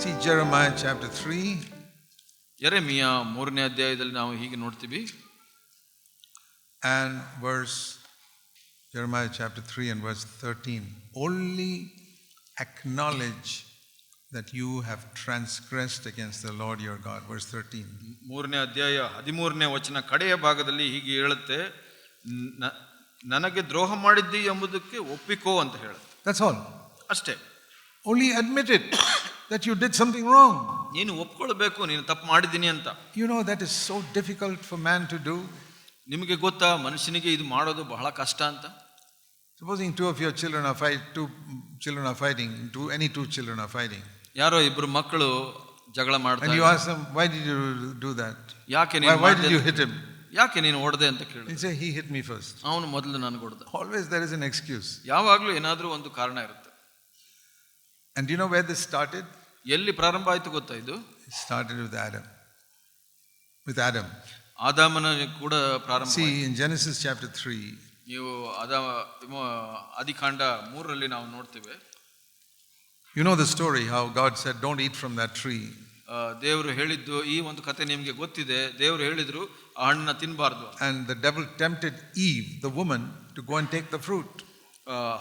See Jeremiah chapter 3. ಯೆರೆಮೀಯ 3ನೇ ಅಧ್ಯಾಯದಲ್ಲಿ ನಾವು ಹೀಗೆ ನೋಡ್ತೀವಿ. And Jeremiah chapter 3 and verse 13. Only acknowledge that you have transgressed against the Lord your God. Verse 13. 3ನೇ ಅಧ್ಯಾಯ 13ನೇ ವಚನ ಕಡೆಯ ಭಾಗದಲ್ಲಿ ಹೀಗೆ ಹೇಳುತ್ತೆ, ನನಗೆ ದ್ರೋಹ ಮಾಡಿದ್ದಿ ಎಂಬುದಕ್ಕೆ ಒಪ್ಪಿಕೋ ಅಂತ ಹೇಳುತ್ತೆ. That's all. ಅಷ್ಟೇ. Only admit it that you did something wrong. ನೀನು ಒಪ್ಕೊಳ್ಬೇಕು, ನೀನು ತಪ್ಪು ಮಾಡಿದ್ದೀನಿ ಅಂತ. You know that is so difficult for man to do. ನಿಮಗೆ ಗೊತ್ತಾ ಮನುಷ್ಯನಿಗೆ ಇದು ಮಾಡೋದು ಬಹಳ ಕಷ್ಟ ಅಂತ. Supposing two children are fighting, any two children are fighting. ಯಾರೋ ಇಬ್ರು ಮಕ್ಕಳು ಜಗಳ ಮಾಡ್ತಾರೆ. And you ask them, why did you do that? ಯಾಕೆ ನೀನು why did you hit him? ಯಾಕೆ ನೀನು ಹೊಡೆದೆ ಅಂತ ಕೇಳಿ. He say he hit me first. ಅವನು ಮೊದಲು ನನಗೆ ಹೊಡೆದ. Always there is an excuse. ಯಾವಾಗಲೂ ಏನಾದರೂ ಒಂದು ಕಾರಣ ಇರುತ್ತೆ. And do you know where this started? ಎಲ್ಲಿ ಪ್ರಾರಂಭ ಆಯ್ತು ಗೊತ್ತಾ ಇದು? It started with Adam. ಆದಾಮನ ಕೂಡ ಪ್ರಾರಂಭ. See in Genesis chapter 3. ನೀವು ಆದಿಕಾಂಡ 3ರಲ್ಲಿ ನಾವು ನೋಡ್ತೇವೆ. You know the story how God said don't eat from that tree. ದೇವರು ಹೇಳಿದ್ದು ಈ ಒಂದು ಕಥೆ ನಿಮಗೆ ಗೊತ್ತಿದೆ. ದೇವರು ಹೇಳಿದ್ರು ಆ ಹಣ್ಣನ್ನ ತಿನ್ನಬಾರದು. And the devil tempted Eve, the woman, to go and take the fruit.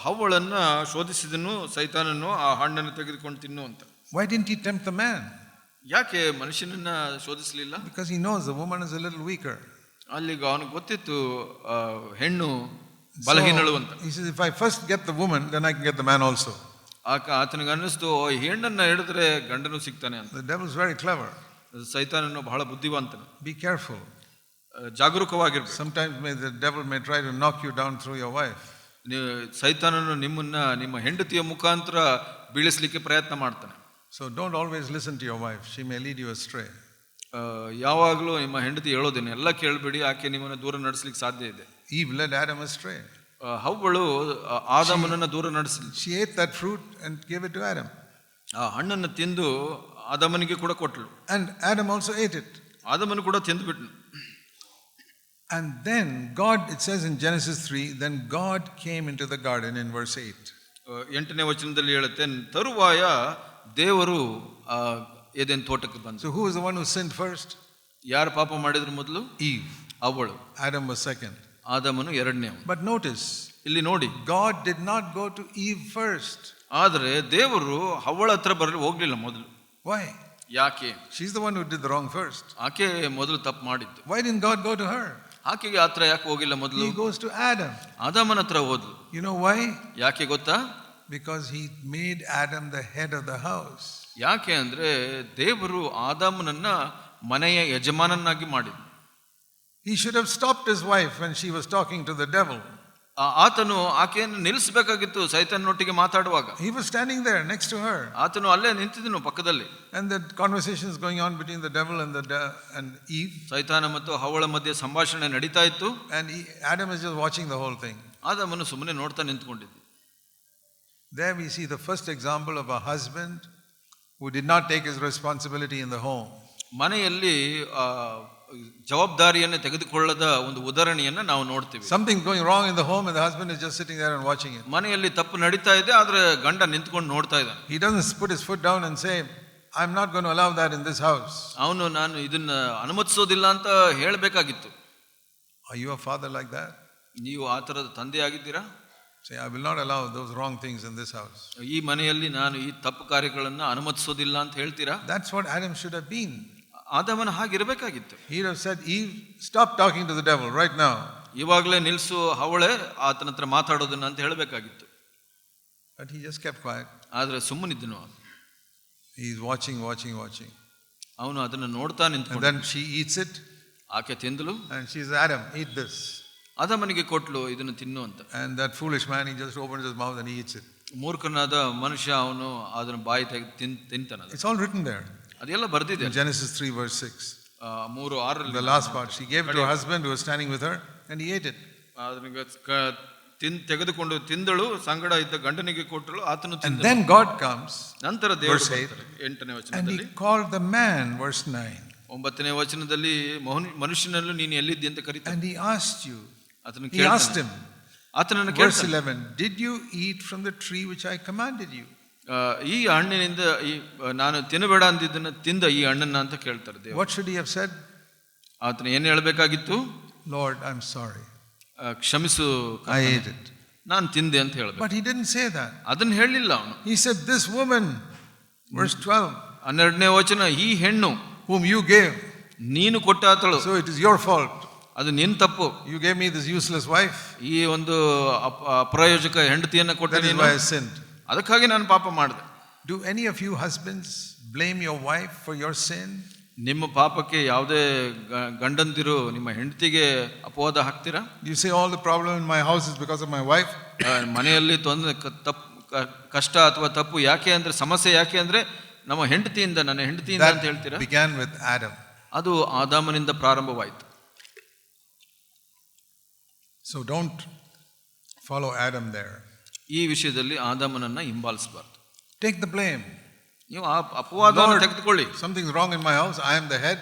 ಹವ್ವಳನ್ನ ಶೋಧಿಸಿದನು ಸೈತಾನನು ಆ ಹಣ್ಣನ್ನು ತೆಗೆದುಕೊಂಡು ತಿನ್ನು ಅಂತ. Why didn't he tempt the man? ಯಾಕೆ ಮನುಷ್ಯನನ್ನ ಶೋಧಿಸಲಿಲ್ಲ? Because he knows the woman is a little weaker. ಅಲ್ಲಿಗೆ ಅವನಿಗೆ ಗೊತ್ತಿತ್ತು ಹೆಣ್ಣು ಬಲಹೀನಳು ಅಂತ. He says if I first get the woman then I can get the man also. ಆತನಿಗೆ ಅನ್ನಿಸ್ತು ಈ ಹೆಣ್ಣನ್ನ ಹಿಡಿದ್ರೆ ಗಂಡನು ಸಿಗ್ತಾನೆ ಅಂತ. The devil is very clever. ಸೈತಾನನು ಬಹಳ ಬುದ್ಧಿವಂತನು. Be careful. ಜಾಗರೂಕವಾಗಿರ್ಬೇಕು. Sometimes the devil may try to knock you down through your wife. ಸೈತಾನನು ನಿಮ್ಮನ್ನ ನಿಮ್ಮ ಹೆಂಡತಿಯ ಮುಖಾಂತರ ಬೀಳಿಸಲಿಕ್ಕೆ ಪ್ರಯತ್ನ ಮಾಡ್ತಾನೆ. So don't always listen to your wife. She may lead you astray. ಯಾವಾಗಲೂ ನಿಮ್ಮ ಹೆಂಡತಿ ಹೇಳೋದೇನೆ ಎಲ್ಲ ಕೇಳಬೇಡಿ, ಆಕೆ ನಿಮ್ಮನ್ನ ದೂರ ನಡೆಸಲಿಕ್ಕೆ ಸಾಧ್ಯ ಇದೆ. Eve led Adam astray. ಹವ್ವಳು ಆದಾಮನನ್ನ ದೂರ ನಡೆಸಲಿ. She ate that fruit and gave it to Adam. ಆ ಹಣ್ಣನ್ನು ತಿಂದು ಆದಾಮನಿಗೆ ಕೂಡ ಕೊಟ್ಟಳು. And Adam also ate it. ಆದಾಮನು ಕೂಡ ತಿಂದುಬಿಟ್ನು. And then God, it says in Genesis 3, then God came into the garden in verse 8. 8ನೇ ವಚನದಲ್ಲಿ ಹೇಳುತ್ತೆ, ತರುವಾಯ ದೇವರು ಏದೆನ್ ತೋಟಕ್ಕೆ ಬಂದ. So who was the one who sinned first? ಯಾರು ಪಾಪ ಮಾಡಿದ್ರು ಮೊದಲು? Eve. ಅವಳು. Adam was second. ಆದಾಮನು ಎರಡನೇವ. But notice, ಇಲ್ಲಿ ನೋಡಿ, God did not go to Eve first. ಆದರೆ ದೇವರು ಹವ್ವಳ ಹತ್ರ ಹೋಗ್ಲಿಲ್ಲ ಮೊದಲು. Why? ಯಾಕೆ? She's the one who did the wrong first. ಆಕೆ ಮೊದಲು ತಪ್ಪು ಮಾಡಿದ್ದು. Why didn't God go to her? ಆಕೆಗೆ ಹತ್ರ ಯಾಕೆ ಹೋಗಿಲ್ಲ ಮೊದಲು? He goes to Adam. ಆದಾಮನ ಹತ್ರ ಹೋದ್ಲು. You know why? ಯಾಕೆ ಗೊತ್ತಾ? Because he made Adam the head of the house. ಯಾಕೆ ಅಂದ್ರೆ ದೇವರು ಆದಾಮನನ್ನ ಮನೆಯ ಯಜಮಾನನಾಗಿ ಮಾಡಿದ. He should have stopped his wife when she was talking to the devil. ಆತನು ಆಕೆಯನ್ನು ನಿಲ್ಲಿಸಬೇಕಾಗಿತ್ತು ಸೈತಾನನೊಟ್ಟಿಗೆ ಮಾತಾಡುವಾಗ. He was standing there next to her. ಆತನು ಅಲ್ಲೇ ನಿಂತಿದ್ದನು ಪಕ್ಕದಲ್ಲಿ. And the conversation is going on between the devil and Eve. ಸೈತಾನ ಮತ್ತು ಹವ್ವಳ ಮಧ್ಯೆ ಸಂಭಾಷಣೆ ನಡೀತಾ ಇತ್ತು. And Adam is just watching the whole thing. ಆದಾಮನು ಸುಮ್ಮನೆ ನೋಡ್ತಾ ನಿಂತ್ಕೊಂಡಿದ್ದ. There we see the first example of a husband who did not take his responsibility in the home. ಮನೆಯಲ್ಲಿ ಜವಾಬ್ದಾರಿಯನ್ನು ತೆಗೆದುಕೊಳ್ಳದ ಒಂದು ಉದಾಹರಣೆಯನ್ನ ನಾವು ನೋಡ್ತೀವಿ. Something going wrong in the home and the husband is just sitting there and watching it. ಮನೆಯಲ್ಲಿ ತಪ್ಪು ನಡೀತಾ ಇದೆ, ಆದ್ರೆ ಗಂಡ ನಿಂತ್ಕೊಂಡು ನೋಡ್ತಾ ಇದ್ದಾನೆ. He doesn't put his foot down and say, I'm not going to allow that in this house. ಅವನು ನಾನು ಇದನ್ನ ಅನುಮತಿಸೋದಿಲ್ಲ ಅಂತ ಹೇಳಬೇಕಾಗಿತ್ತು. Are you a father like that? ನೀವು ಆ ತರದ ತಂದೆ ಆಗಿದ್ದೀರಾ? Say, I will not allow those wrong things in this house. ಈ ಮನೆಯಲ್ಲಿ ನಾನು ಈ ತಪ್ಪು ಕಾರ್ಯಗಳನ್ನು ಅನುಮತಿಸೋದಿಲ್ಲ ಅಂತ ಹೇಳ್ತೀರಾ? That's what Adam should have been. ಆದಾಮನ ಹಾಗಿರಬೇಕಾಗಿತ್ತು. He would have said, Eve, stop talking to the devil right now. ಇವಾಗಲೇ ನಿಲ್ಲಿಸು ಹವಳೆ ಆತನ ಹತ್ರ ಮಾತಾಡೋದನ್ನ ಅಂತ ಹೇಳಬೇಕಾಗಿತ್ತು. But he just kept quiet. ಆದ್ರೆ ಸುಮ್ಮನಿದ್ದನು. He is watching. ಅವನು ಅದನ್ನ ನೋಡ್ತಾ ನಿಂತ್ಕೊಂಡ. And then she eats it. ಆಕೆ ತಿಂದಳು. And she says, Adam, eat this. ಆದಾಮನಿಗೆ ಕೊಟ್ಲು, ಇದನ್ನು ತಿನ್ನು ಅಂತ. And that foolish man, he just opens his mouth and he eats it. ಮೂರ್ಖನಾದ ಮನುಷ್ಯ ಅವನು ಅದನ್ನ ಬಾಯಿ ತೆಗೆದು ತಿಂತಾನೆ. It's all written there. ಅದೆಲ್ಲ ಬರೆದಿದೆ. Genesis 3 verse 6. 3:6 The last part, she gave it to her husband who was standing with her and he ate it. ತೆಗೆದುಕೊಂಡು ತಿಂದಳು, ಸಂಗಡ ಇದ್ದ ಗಂಡನಿಗೆ ಕೊಟ್ಟಳು, ಆತನು ತಿಂದನು. And then God comes. ನಂತರ ದೇವರು ಬರ್ತಾರೆ 8ನೇ ವಚನದಲ್ಲಿ. And he called the man, verse 9. 9ನೇ ವಚನದಲ್ಲಿ ಮನುಷ್ಯನನ್ನು ನೀನು ಎಲ್ಲಿದ್ದಿ ಅಂತ ಕರೀತಾನೆ. And he asked you. ಆತನು He asked him. ಆತನನ್ನು Verse ಕೇಳ್ತಾನೆ. 11, did you eat from the tree which I commanded you? ಈ ಹಣ್ಣಿನಿಂದ ನಾನು ತಿನ್ನಬೇಡ ಅಂದಿದ್ದನ್ನು ತಿಂದ ಈ ಹಣ್ಣನ್ನ ಅಂತ ಕೇಳ್ತಾರೆ ದೇವರು. What should he have said? ಆತನ ಏನು ಹೇಳಬೇಕಾಗಿತ್ತು? Lord, I'm sorry. ಕ್ಷಮಿಸು, I ate it. ನಾನು ತಿಂದೆ ಅಂತ ಹೇಳಬೇಕು. But he didn't say that. ಅದನ್ನ ಹೇಳಲಿಲ್ಲ ಅವನು. He said, this woman, verse 12, 12ನೇ ವಚನ, ಈ ಹೆಣ್ಣು whom you gave, ನೀನು ಕೊಟ್ಟಾತಳು, so it is your fault. ಅದು ನಿನ್ನ ತಪ್ಪು. You gave me this useless wife. ಈ ಒಂದು ಅಪ್ರಯೋಜಕ ಹೆಂಡತಿಯನ್ನು ಕೊಟ್ಟ That is ನೀನು, why I sinned. ಅದಕ್ಕಾಗಿ ನಾನು ಪಾಪ ಮಾಡಿದೆ. Do any of you husbands blame your wife for your sin? ನಿಮ್ಮ ಪಾಪಕ್ಕೆ ಯಾವುದೇ ಗಂಡಂದಿರು ನಿಮ್ಮ ಹೆಂಡತಿಗೆ ಅಪವಾದ ಹಾಕ್ತೀರಾ? You say all the problem in my house is because of my wife. ಮನೆಯಲ್ಲಿ ತೊಂದರೆ ಕಷ್ಟ ಅಥವಾ ತಪ್ಪು ಯಾಕೆ ಅಂದ್ರೆ, ಸಮಸ್ಯೆ ಯಾಕೆ ಅಂದ್ರೆ ನಮ್ಮ ಹೆಂಡತಿಯಿಂದ, ನನ್ನ ಹೆಂಡತಿಯಿಂದ ಅಂತ ಹೇಳ್ತೀರಾ? That began with Adam. ಅದು ಆದಾಮನಿಂದ ಪ್ರಾರಂಭವಾಯಿತು. So don't follow Adam there. ಈ ವಿಷಯದಲ್ಲಿ ಆದಾಮನನ್ನ ಹಿಂಬಾಲಿಸಬಾರದು. Take the blame. ನೀವು ಅಪವಾದವನ್ನು ತೆಗೆದುಕೊಳ್ಳಿ. Something's wrong in my house. I am the head.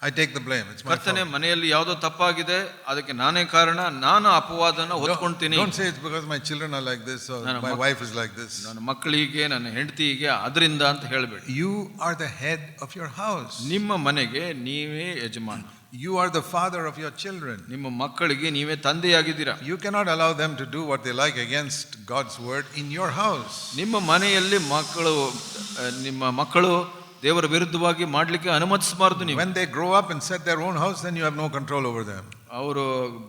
I take the blame. It's my ಕರ್ತನೆ, fault. ಮನೆಯಲ್ಲಿ ಯಾವುದೋ ತಪ್ಪಾಗಿದೆ, ಅದಕ್ಕೆ ನಾನೇ ಕಾರಣ, ನಾನು ಅಪವಾದನ ಹೊತ್ಕೊಳ್ತೀನಿ. Don't say it's because my children are like this or my wife is like this. ನನ್ನ ಮಕ್ಕಳಿಗೆ, ನನ್ನ ಹೆಂಡತಿಗೆ ಅದರಿಂದ ಅಂತ ಹೇಳಬೇಡಿ. You are the head of your house. ನಿಮ್ಮ ಮನೆಗೆ ನೀವೇ ಯಜಮಾನ. You are the father of your children. ನಿಮ್ಮ ಮಕ್ಕಳಿಗೆ ನೀವೇ ತಂದೆಯಾಗಿದ್ದೀರಾ. You cannot allow them to do what they like against God's word in your house. ನಿಮ್ಮ ಮನೆಯಲ್ಲಿ ನಿಮ್ಮ ಮಕ್ಕಳು ದೇವರ ವಿರುದ್ಧವಾಗಿ ಮಾಡಲಿಕ್ಕೆ ಅನುಮತಿಸಬಾರದು ನೀವು. When they grow up and set their own house, then you have no control over them. ಅವರು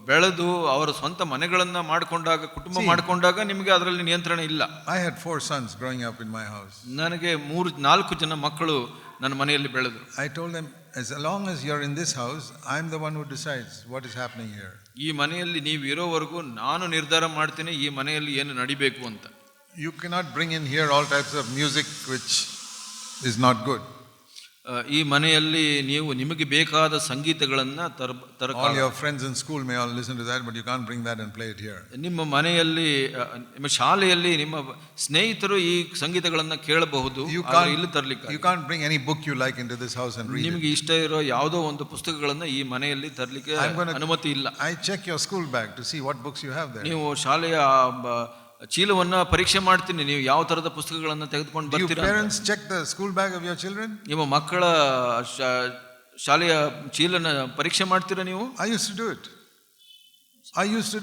ಬೆಳೆದು ಅವರ ಸ್ವಂತ ಮನೆಗಳನ್ನ ಮಾಡಿಕೊಂಡಾಗ, ಕುಟುಂಬ ಮಾಡಿಕೊಂಡಾಗ ನಿಮಗೆ ಅದರಲ್ಲಿ ನಿಯಂತ್ರಣ ಇಲ್ಲ. I had 4 sons growing up in my house. ನನಗೆ 4 ಜನ ಮಕ್ಕಳು ನನ್ನ ಮನೆಯಲ್ಲಿ ಬೆಳೆದರು. I told them, as long as you're in this house, I'm the one who decides what is happening here. ಈ ಮನೆಯಲ್ಲಿ ನೀವು ಇರೋವರೆಗೂ ನಾನು ನಿರ್ಧಾರ ಮಾಡ್ತೀನಿ ಈ ಮನೆಯಲ್ಲಿ ಏನು ನಡಿಬೇಕು ಅಂತ. You cannot bring in here all types of music which is not good. ಈ ಮನೆಯಲ್ಲಿ ನೀವು ನಿಮಗೆ ಬೇಕಾದ ಸಂಗೀತಗಳನ್ನ All your friends in school may all listen to that, but you can't bring that and play it here. ನಿಮ್ಮ ಮನೆಯಲ್ಲಿ, ನಿಮ್ಮ ಶಾಲೆಯಲ್ಲಿ ನಿಮ್ಮ ಸ್ನೇಹಿತರು ಈ ಸಂಗೀತಗಳನ್ನ ಕೇಳಬಹುದು, ಇಲ್ಲಿ ತರಲಿಕ್ಕೆ. You can't bring any book you like into this house and read it. ನಿಮಗೆ ಇಷ್ಟ ಇರೋ ಯಾವುದೋ ಒಂದು ಪುಸ್ತಕಗಳನ್ನ ಈ ಮನೆಯಲ್ಲಿ ತರಲಿಕ್ಕೆ ಅನುಮತಿ ಇಲ್ಲ. I check your school bag to see what books you have there. ನೀವು ಶಾಲೆಯ ಚೀಲವನ್ನ ಪರೀಕ್ಷೆ ಮಾಡ್ತೀನಿ, ನೀವು ಯಾವ ತರದ ಪುಸ್ತಕಗಳನ್ನ ತೆಗೆದುಕೊಂಡು ಬರ್ತೀರಾ. Parents check the school bag of your children. ನಿಮ್ಮ ಮಕ್ಕಳ ಶಾಲೆಯ ಚೀಲನ ಪರೀಕ್ಷೆ ಮಾಡ್ತೀರಾ ನೀವು? I used to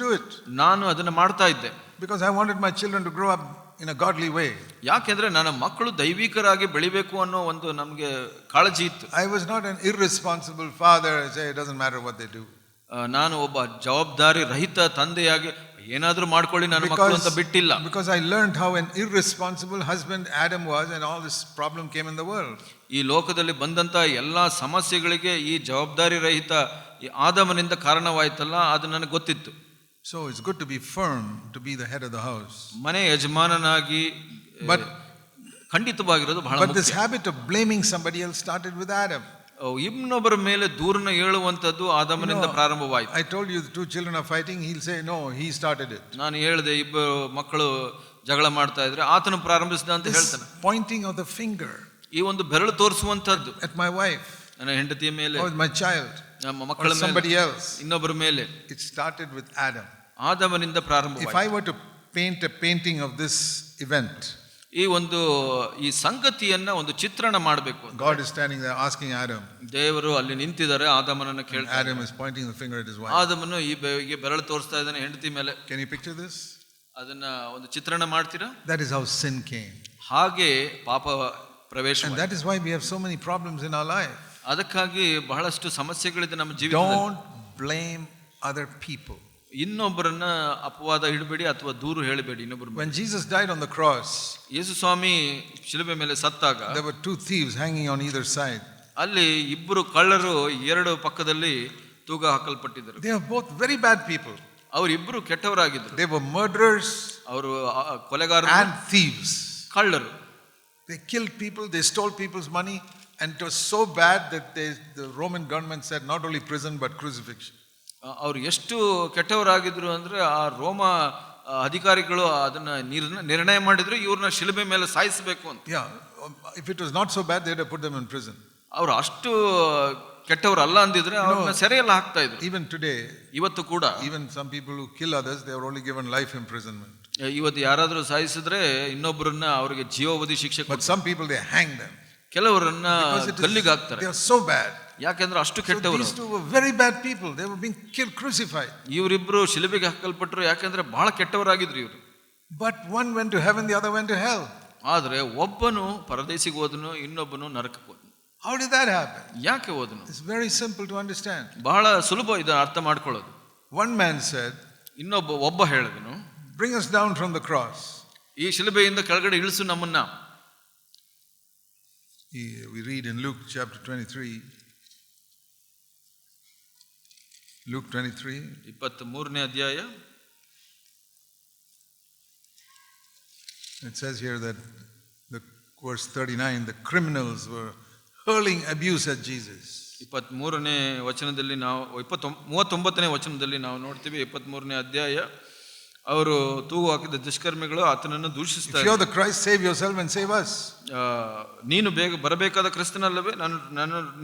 do it. ನಾನು ಅದನ್ನ ಮಾಡ್ತಾ ಇದ್ದೆ. Because I wanted my children to grow up in a godly way. ಯಾಕೆಂದ್ರೆ ನನ್ನ ಮಕ್ಕಳು ದೈವಿಕರಾಗಿ ಬೆಳಿಬೇಕು ಅನ್ನೋ ಒಂದು ನಮಗೆ ಕಾಳಜಿ ಇತ್ತು. I was not an irresponsible father. I say it doesn't matter what they do. ನಾನು ಒಬ್ಬ ಜವಾಬ್ದಾರಿ ರಹಿತ ತಂದೆಯಾಗಿ ಏನಾದರೂ ಮಾಡ್ಕೊಳ್ಳಿ ನನ್ನ ಮಕ್ಕಳು ಅಂತ ಬಿಟ್ಟಿಲ್ಲ. Because I learned how an irresponsible husband Adam was and all this problem came in the world. ಈ ಲೋಕದಲ್ಲಿ ಬಂದಂತ ಎಲ್ಲಾ ಸಮಸ್ಯೆಗಳಿಗೆ ಈ ಜವಾಬ್ದಾರಿ ರಹಿತ ಈ ಆದಾಮನಿಂದ ಕಾರಣವಾಯ್ತಲ್ಲ, ಅದು ನನಗೆ ಗೊತ್ತಿತ್ತು. So it's good to be firm, to be the head of the house. ಮನೆ ಯಜಮಾನನಾಗಿ ಖಂಡಿತವಾಗಿರೋದು ಬಹಳ ಮುಖ್ಯ. But this habit of blaming somebody else started with Adam. ಇನ್ನೊಬ್ಬರ ಮೇಲೆ ದೂರನ ಹೇಳುವಂತದ್ದು ಆದಾಮನಿಂದ ಪ್ರಾರಂಭವಾಯಿತು. I told you the 2 children are fighting. He'll say no, he started it. ನಾನು ಹೇಳಿದೆ, ಇಬ್ಬರು ಮಕ್ಕಳು ಜಗಳ ಮಾಡ್ತಾ ಇದ್ರೆ ಆತನು ಪ್ರಾರಂಭಿಸಿದ ಅಂತ ಹೇಳ್ತಾನೆ. Pointing of the finger. ಈ ಒಂದು ಬೆರಳು ತೋರಿಸುವಂತದ್ದು at my wife, ನನ್ನ ಹೆಂಡತಿಯ ಮೇಲೆ, or my child, ನಮ್ಮ ಮಕ್ಕಳ ಮೇಲೆ, somebody else, ಇನ್ನೊಬ್ಬರ ಮೇಲೆ. It started with Adam. ಆದಾಮನಿಂದ ಪ್ರಾರಂಭವಾಯಿತು. If I were to paint a painting of this event, ಈ ಸಂಗತಿಯನ್ನ ಒಂದು ಚಿತ್ರಣ ಮಾಡಬೇಕು. God is standing there asking Adam. ದೇವರು ಅಲ್ಲಿ ನಿಂತಿದ್ದಾರೆ, ಆದಾಮನನ್ನ ಕೇಳ್ತಾರೆ. Adam is pointing the finger at his wife. ಆದಾಮನು ಈ ಬೆರಳು ತೋರಿಸ್ತಾ ಇದ್ದಾನೆ ಹೆಂಡತಿ ಮೇಲೆ. Can you picture this? ಅದನ್ನ ಒಂದು ಚಿತ್ರಣ ಮಾಡ್ತೀರಾ? That is how sin came. ಹಾಗೆ ಪಾಪ ಪ್ರವೇಶ. And that is why we have so many problems in our life. ಅದಕ್ಕಾಗಿ ಬಹಳಷ್ಟು ಸಮಸ್ಯೆಗಳಿದೆ ನಮ್ಮ ಜೀವಿತದಲ್ಲಿ. Don't blame other people. ಇನ್ನೊಬ್ಬರನ್ನ ಅಪವಾದ ಇಡಬೇಡಿ ಅಥವಾ ದೂರು ಹೇಳಬೇಡಿ ಇನ್ನೊಬ್ಬರ. When Jesus died on the cross, ಯೇಸು ಸ್ವಾಮಿ ಶಿಲುಬೆ ಮೇಲೆ ಸತ್ತಾಗ there were 2 thieves hanging on either side. ಅಲ್ಲಿ ಇಬ್ಬರು ಕಳ್ಳರು ಎರಡು ಪಕ್ಕದಲ್ಲಿ ತೂಗ ಹಾಕಲ್ಪಟ್ಟಿದ್ದರು. They are both very bad people. ಅವರಿಬ್ಬರು ಕೆಟ್ಟವರಾಗಿದ್ದರು. They were murderers, ಅವರು ಕೊಲೆಗಾರರು and thieves. ಕಳ್ಳರು. They killed people, they stole people's money, and it was so bad that the Roman government said not only prison but crucifixion. ಅವರು ಎಷ್ಟು ಕೆಟ್ಟವರಾಗಿದ್ರು ಅಂದ್ರೆ ಆ ರೋಮ ಅಧಿಕಾರಿಗಳು ಅದನ್ನ ನಿರ್ಣಯ ಮಾಡಿದ್ರು, ಇವ್ರನ್ನ ಶಿಲುಬೆ ಮೇಲೆ ಸಾಯಿಸಬೇಕು ಅಂತ. If it was not so bad, they'd have put them in prison. ಅವರು ಅಷ್ಟು ಕೆಟ್ಟವರು ಅಲ್ಲ ಅಂದಿದ್ರೆ ಅವ್ರನ್ನ ಸೆರೆಯಲ್ಲಿ ಹಾಕ್ತಾ ಇದ್ರು. Even today, ಇವತ್ತು ಕೂಡ even some people who kill others, they are only given life imprisonment. ಇವತ್ತು ಯಾರಾದರೂ ಸಾಯಿಸಿದ್ರೆ ಇನ್ನೊಬ್ಬರನ್ನ ಅವರಿಗೆ ಜೀವಾವಧಿ ಶಿಕ್ಷೆ But some people, they hang them. ಕೆಲವರನ್ನ ಗಲ್ಲಿಗೆ ಹಾಕ್ತಾರೆ. They are so bad. ಯಾಕೆಂದ್ರೆ ಅಷ್ಟು So ಕೆಟ್ಟವರು. these two were very bad people. They were being killed, crucified. ಇವರಿಬ್ರು ಶಿಲುಬೆಗೆ ಹಾಕಲ್ಪಟ್ಟರು, ಯಾಕೆಂದ್ರೆ ಬಹಳ ಕೆಟ್ಟವರಾಗಿದ್ರು ಇವರು. But one went to heaven, the other went to hell. ಆದ್ರೆ ಒಬ್ಬನು ಪರದೇಶಿಗೆ ಹೋದನು, ಇನ್ನೊಬ್ಬನು ನರಕಕ್ಕೆ ಹೋದನು. How did that happen? ಯಾಕೆ ಹೋದನು? It's very simple to understand. ಬಹಳ ಸುಲಭ ಇದನ್ನು ಅರ್ಥ ಮಾಡ್ಕೊಳ್ಳೋದು. One man said, ಒಬ್ಬ ಹೇಳಿದನು, bring us down from the cross. ಈ ಶಿಲುಬೆಯಿಂದ ಕೆಳಗಡೆ ಇಳಿಸು ನಮ್ಮನ್ನ. We read in Luke chapter 23. Luke 23. 23ನೇ ಅಧ್ಯಾಯ. It says here that the verse 39, the criminals were hurling abuse at Jesus. 23ನೇ ವಚನದಲ್ಲಿ ನಾವು 39ನೇ ವಚನದಲ್ಲಿ ನಾವು ನೋಡ್ತೀವಿ. 23ನೇ ಅಧ್ಯಾಯ, ಅವರು ತೂಗು ಹಾಕಿದ ದುಷ್ಕರ್ಮಿಗಳು ಆತನನ್ನು ದೂಷಿಸ್ತಾರೆ. If you are the Christ, save yourself and save us. ನೀನು ಬೇಗ ಬರಬೇಕಾದ ಕ್ರಿಸ್ತನಲ್ಲವೇ,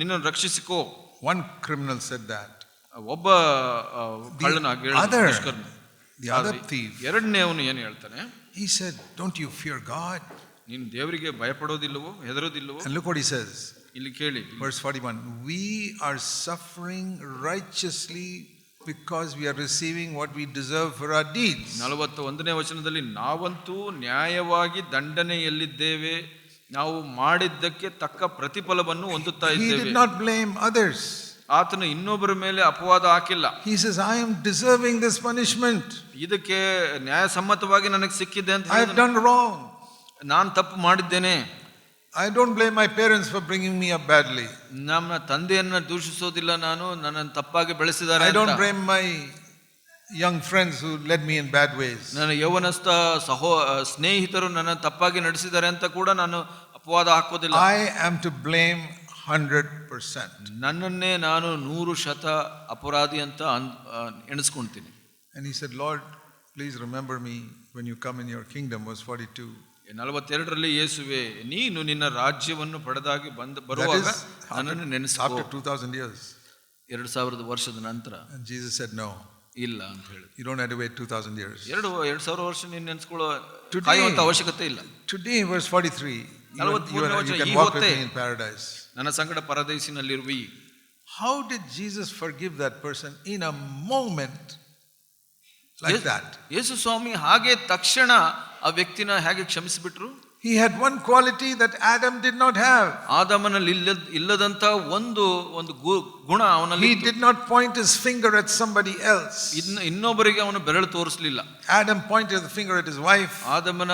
ನಿನ್ನನ್ನು ರಕ್ಷಿಸಿಕೋ. One criminal said that. ಒಬ್ಬ ಕಳ್ಳನಾಗಿ ದುಷ್ಕರ್ಮಿ. The other thief, ಎರಡನೇವನು ಏನು ಹೇಳ್ತಾನೆ? he said, don't you fear God? ನೀನು ದೇವರಿಗೆ ಭಯಪಡೋದಿಲ್ಲವೋ, ಹೆದರೋದಿಲ್ಲವೋ? And look what he says. ಇಲ್ಲಿ ಕೇಳಿ, Verse 41, we are suffering righteously because we are receiving what we deserve for our deeds. 41ನೇ ವಚನದಲ್ಲಿ, ನಾವಂತೂ ನ್ಯಾಯವಾಗಿ ದಂಡನೆಯಲ್ಲಿದ್ದೇವೆ, ನಾವು ಮಾಡಿದ್ದಕ್ಕೆ ತಕ್ಕ ಪ್ರತಿಫಲವನ್ನು ಹೊಂದುತ್ತಾ He ಇದ್ದೇವೆ. did not blame others. ಆತನು ಇನ್ನೊಬ್ಬರ ಮೇಲೆ ಅಪವಾದ ಹಾಕಿಲ್ಲ. He says, I am deserving this punishment. ಇದಕ್ಕೆ ನ್ಯಾಯಸಮ್ಮತವಾಗಿ ನನಗೆ ಸಿಕ್ಕಿದೆ ಅಂತ I have done wrong. ನಾನು ತಪ್ಪು ಮಾಡಿದ್ದೇನೆ. I don't blame my parents for bringing me up badly. ನಮ್ಮ ತಂದೆಯನ್ನ ದೂಷಿಸೋದಿಲ್ಲ ನಾನು, ನನ್ನನ್ನು ತಪ್ಪಾಗಿ ಬೆಳೆಸಿದ್ದಾರೆ. I don't blame my young friends who led me in bad ways. ನನ್ನ ಯೌವನಸ್ಥ ಸ್ನೇಹಿತರು ನನ್ನ ತಪ್ಪಾಗಿ ನಡೆಸಿದ್ದಾರೆ ಅಂತ ಕೂಡ ನಾನು ಅಪವಾದ ಹಾಕೋದಿಲ್ಲ. I am to blame 100%. ನನ್ನನ್ನೇ ನಾನು 100% ಅಪರಾಧಿ ಅಂತ ಎಣಿಸ್ಕೊಳ್ತೀನಿ. And he said, Lord, please remember me when you come in your kingdom. Verse 42. 42ರಲ್ಲಿ, ಯೇಸುವೆ ನೀನು ನಿನ್ನ ರಾಜ್ಯವನ್ನು ಪಡೆದಾಗಿ ಬರುವಾಗ ನನ್ನನ್ನು ನೆನೆಸಿಕೋ. After 2000 years. 2000 ವರ್ಷದ ನಂತರ. And Jesus said, no. ಇಲ್ಲ ಅಂತ ಹೇಳಿದ್ರು. You don't have to wait 2000 years. 2000 ವರ್ಷ ನೀನು ನೆನೆಸ್ಕೊಳ್ಳೋ ಕಾಯುವಂತ ಅವಶ್ಯಕತೆ ಇಲ್ಲ. Today, verse 43, you can walk with me in paradise. ನನ್ನ ಸಂಗಡ ಪರದೈಸಿನಲ್ಲಿರುವಿ. How did Jesus forgive that person in a moment like that? ಯೇಸು ಸ್ವಾಮಿ ಹಾಗೆ ತಕ್ಷಣ ಆ ವ್ಯಕ್ತಿನ ಹೇಗೆ ಕ್ಷಮಿಸಿಬಿಟ್ರು? He had one quality that Adam did not have. ಆದಾಮನಲ್ಲಿ ಇಲ್ಲದಂತ ಒಂದು ಗುಣ ಅವನಲ್ಲಿ. He did not point his finger at somebody else. ಇನ್ನೊಬ್ಬರಿಗೆ ಅವನು ಬೆರಳು ತೋರಿಸಲಿಲ್ಲ. Adam pointed the finger at his wife. ಆದಾಮನ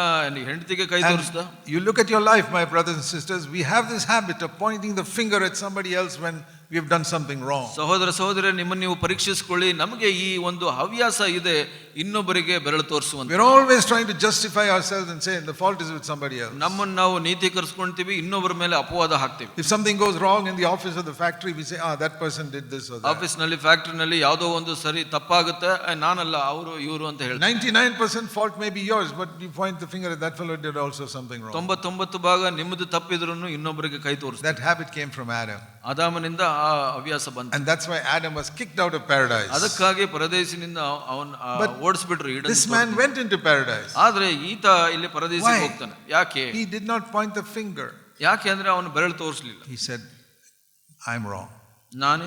ಹೆಂಡತಿಗೆ ಕೈ ತೋರಿಸಿದ. You look at your life, my brothers and sisters, we have this habit of pointing the finger at somebody else when we have done something wrong. ಸಹೋದರ ಸಹೋದರಿ, ನಿಮ್ಮನ್ನು ನೀವು ಪರೀಕ್ಷಿಸಿಕೊಳ್ಳಿ. ನಮಗೆ ಈ ಒಂದು ಹವ್ಯಾಸ ಇದೆ, ಇನ್ನೊಬ್ಬರಿಗೆ ಬೆರಳು ತೋರಿಸುವಂತ. We are always trying to justify ourselves and say the fault is with somebody else. ನಮ್ಮನ್ನು ನಾವು ನೀತೀಕರಿಸಿಕೊಂತೀವಿ, ಇನ್ನೊಬ್ಬರ ಮೇಲೆ ಅಪವಾದ ಹಾಕ್ತೀವಿ. If something goes wrong in the office or the factory, we say, that person did this or that. ಆಫೀಸ್ನಲ್ಲಿ, ಫ್ಯಾಕ್ಟರಿನಲ್ಲಿ ಯಾವುದೋ ಒಂದು ಸರಿ ತಪ್ಪಾಗುತ್ತೆ, ನಾನಲ್ಲ ಅವರು ಇವರು ಅಂತ ಹೇಳ್ತಾರೆ. 99% fault may be yours, but you point the finger at that fellow did also something wrong. 99 ಭಾಗ ನಿಮ್ಮದು ತಪ್ಪಿದ್ರೂ ಇನ್ನೊಬ್ಬರಿಗೆ ಕೈ ತೋರಿಸ್ತಾರೆ. That habit came from Adam. ಆದಾಮನಿಂದ ಆ ಹವ್ಯಾಸ ಬಂತು. And that's why Adam was kicked out of paradise. ಅದಕ್ಕಾಗಿ ಪರದೇಶಿನಿಂದ ಅವನು ಓಡಿಸ್ಬಿಟ್ರು. This man went into paradise. ಆದ್ರೆ ಈತ ಇಲ್ಲಿ ಪರದೇಶಕ್ಕೆ ಹೋಗ್ತಾನೆ. ಯಾಕೆ? He did not point the finger. ಯಾಕೆ ಅಂದ್ರೆ ಅವನು ಬೆರಳು ತೋರಿಸಲಿಲ್ಲ. He said, I'm wrong. ನಾನೇ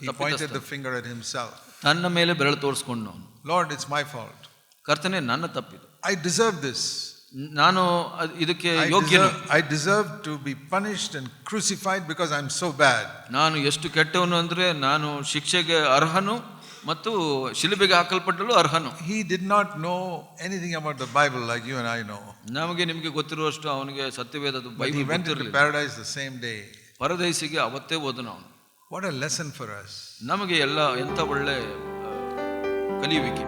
He pointed the finger at himself. ತನ್ನ ಮೇಲೆ ಬೆರಳು ತೋರಿಸ್ಕೊಂಡು ಅವನು, Lord, it's my fault. ಕರ್ತನೇ, ನನ್ನ ತಪ್ಪಿದು. I deserve this. ನಾನು ಇದಕ್ಕೆ ಯೋಗ್ಯನು. I deserve to be punished and crucified because I'm so bad. ನಾನು ಎಷ್ಟು ಕೆಟ್ಟವನು ಅಂದ್ರೆ ನಾನು ಶಿಕ್ಷೆಗೆ ಅರ್ಹನು ಮತ್ತು ಶಿಲುಬೆಗೆ ಹಾಕಲ್ಪಟ್ಟಲು ಅರ್ಹನು. He did not know anything about the Bible like you and I know. ನಮಗೆ ನಿಮಗೆ ಗೊತ್ತಿರುವಷ್ಟು ಅವನಿಗೆ ಸತ್ಯವೇದ Bible He went into paradise the same day. ಪರದೇಶಿಗೆ ಅವತ್ತೇ ಹೋದನು ಅವನು. What a lesson for us. ನಮಗೆ ಎಲ್ಲ ಎಂತ ಒಳ್ಳೆ ಕಲಿಯುವಿಕೆ.